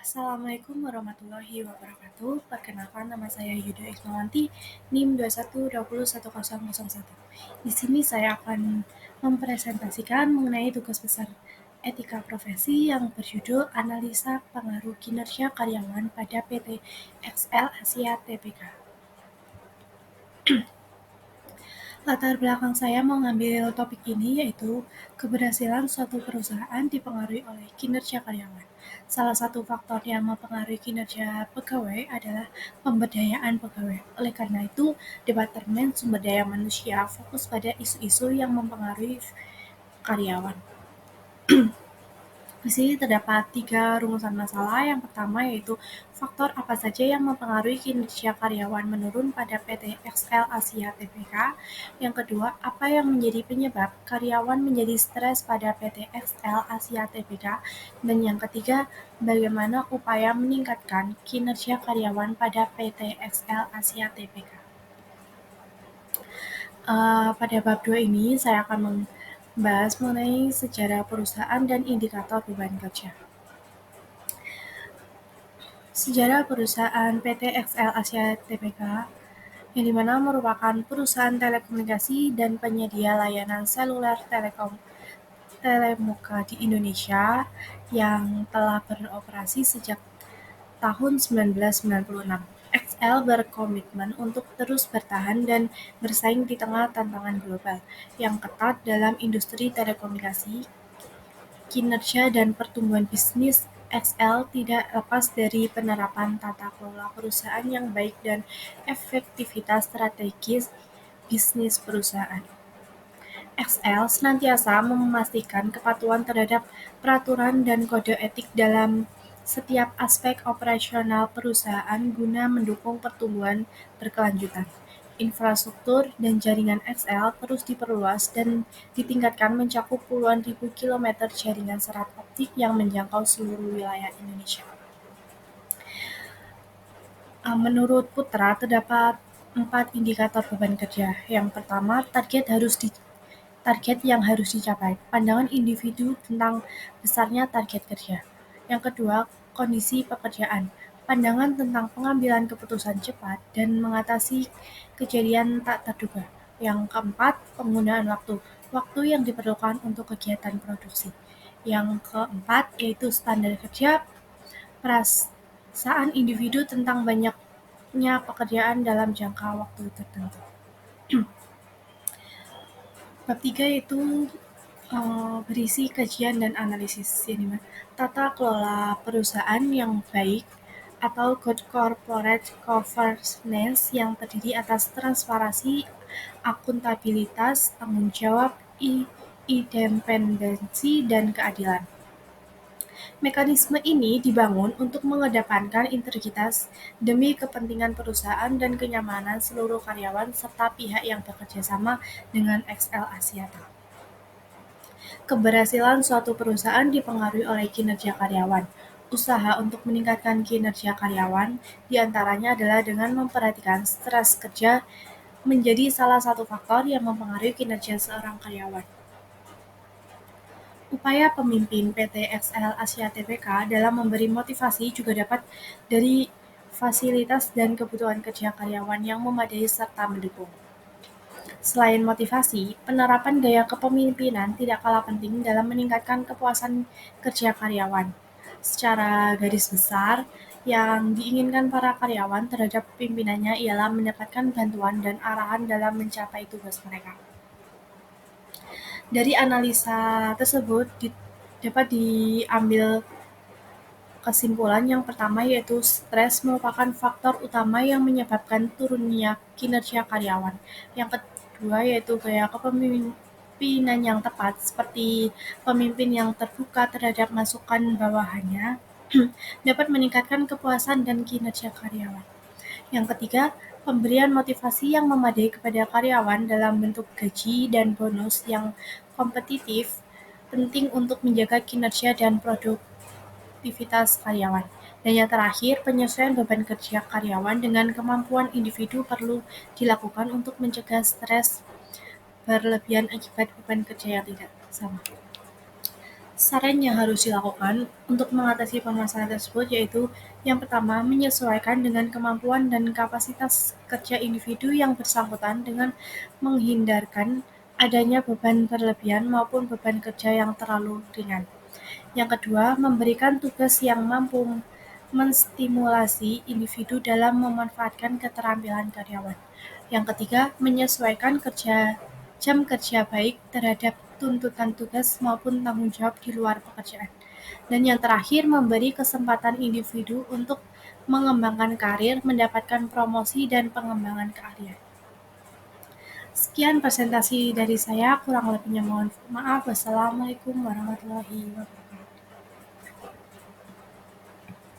Assalamualaikum warahmatullahi wabarakatuh. Perkenalkan, nama saya Yuda Ismawanti, NIM 21201001. Di sini saya akan mempresentasikan mengenai tugas besar etika profesi yang berjudul Analisa Pengaruh Kinerja Karyawan pada PT XL Asia Tbk. Latar belakang saya mengambil topik ini yaitu keberhasilan suatu perusahaan dipengaruhi oleh kinerja karyawan. Salah satu faktor yang mempengaruhi kinerja pegawai adalah pemberdayaan pegawai. Oleh karena itu, Departemen Sumber Daya Manusia fokus pada isu-isu yang mempengaruhi karyawan. Di sini terdapat 3 rumusan masalah. Yang pertama yaitu faktor apa saja yang mempengaruhi kinerja karyawan menurun pada PT XL Asia Tbk. Yang kedua, apa yang menjadi penyebab karyawan menjadi stres pada PT XL Asia Tbk. Dan yang ketiga, bagaimana upaya meningkatkan kinerja karyawan pada PT XL Asia Tbk. Pada bab 2 ini saya akan membahas mengenai sejarah perusahaan dan indikator beban kerja. Sejarah perusahaan PT XL Asia Tbk, yang dimana merupakan perusahaan telekomunikasi dan penyedia layanan seluler telemuka di Indonesia yang telah beroperasi sejak tahun 1996. XL berkomitmen untuk terus bertahan dan bersaing di tengah tantangan global yang ketat dalam industri telekomunikasi. Kinerja dan pertumbuhan bisnis XL tidak lepas dari penerapan tata kelola perusahaan yang baik dan efektivitas strategis bisnis perusahaan. XL senantiasa memastikan kepatuhan terhadap peraturan dan kode etik dalam setiap aspek operasional perusahaan guna mendukung pertumbuhan berkelanjutan. Infrastruktur dan jaringan XL terus diperluas dan ditingkatkan mencakup puluhan ribu kilometer jaringan serat optik yang menjangkau seluruh wilayah Indonesia. Menurut Putra, terdapat 4 indikator beban kerja. Yang pertama, target yang harus dicapai, pandangan individu tentang besarnya target kerja. Yang kedua, kondisi pekerjaan, pandangan tentang pengambilan keputusan cepat dan mengatasi kejadian tak terduga. Yang keempat, penggunaan waktu yang diperlukan untuk kegiatan produksi. Yang keempat, yaitu standar kerja, perasaan individu tentang banyaknya pekerjaan dalam jangka waktu tertentu. Bab 3 yaitu berisi kajian dan analisis. Ini tata kelola perusahaan yang baik atau good corporate governance yang terdiri atas transparansi, akuntabilitas, tanggung jawab, independensi, dan keadilan. Mekanisme ini dibangun untuk mengedepankan integritas demi kepentingan perusahaan dan kenyamanan seluruh karyawan serta pihak yang bekerja sama dengan XL Axiata. Keberhasilan suatu perusahaan dipengaruhi oleh kinerja karyawan. Usaha untuk meningkatkan kinerja karyawan diantaranya adalah dengan memperhatikan stres kerja menjadi salah satu faktor yang mempengaruhi kinerja seorang karyawan. Upaya pemimpin PT XL Asia Tbk dalam memberi motivasi juga dapat dari fasilitas dan kebutuhan kerja karyawan yang memadai serta mendukung. Selain motivasi, penerapan gaya kepemimpinan tidak kalah penting dalam meningkatkan kepuasan kerja karyawan. Secara garis besar, yang diinginkan para karyawan terhadap pimpinannya ialah mendapatkan bantuan dan arahan dalam mencapai tugas mereka. Dari analisa tersebut dapat diambil kesimpulan yang pertama yaitu stres merupakan faktor utama yang menyebabkan turunnya kinerja karyawan. Yang kedua yaitu gaya kepemimpinan yang tepat seperti pemimpin yang terbuka terhadap masukan bawahannya dapat meningkatkan kepuasan dan kinerja karyawan. Yang ketiga, pemberian motivasi yang memadai kepada karyawan dalam bentuk gaji dan bonus yang kompetitif penting untuk menjaga kinerja dan produktivitas karyawan. Dan yang terakhir, penyesuaian beban kerja karyawan dengan kemampuan individu perlu dilakukan untuk mencegah stres berlebihan akibat beban kerja yang tidak sama. Saran yang harus dilakukan untuk mengatasi permasalahan tersebut yaitu yang pertama, menyesuaikan dengan kemampuan dan kapasitas kerja individu yang bersangkutan dengan menghindarkan adanya beban berlebihan maupun beban kerja yang terlalu ringan. Yang kedua, memberikan tugas yang mampu menstimulasi individu dalam memanfaatkan keterampilan karyawan. Yang ketiga, menyesuaikan jam kerja baik terhadap tuntutan tugas maupun tanggung jawab di luar pekerjaan. Dan yang terakhir, memberi kesempatan individu untuk mengembangkan karir, mendapatkan promosi dan pengembangan keahlian. Sekian presentasi dari saya, kurang lebihnya mohon maaf. Wassalamualaikum warahmatullahi wabarakatuh.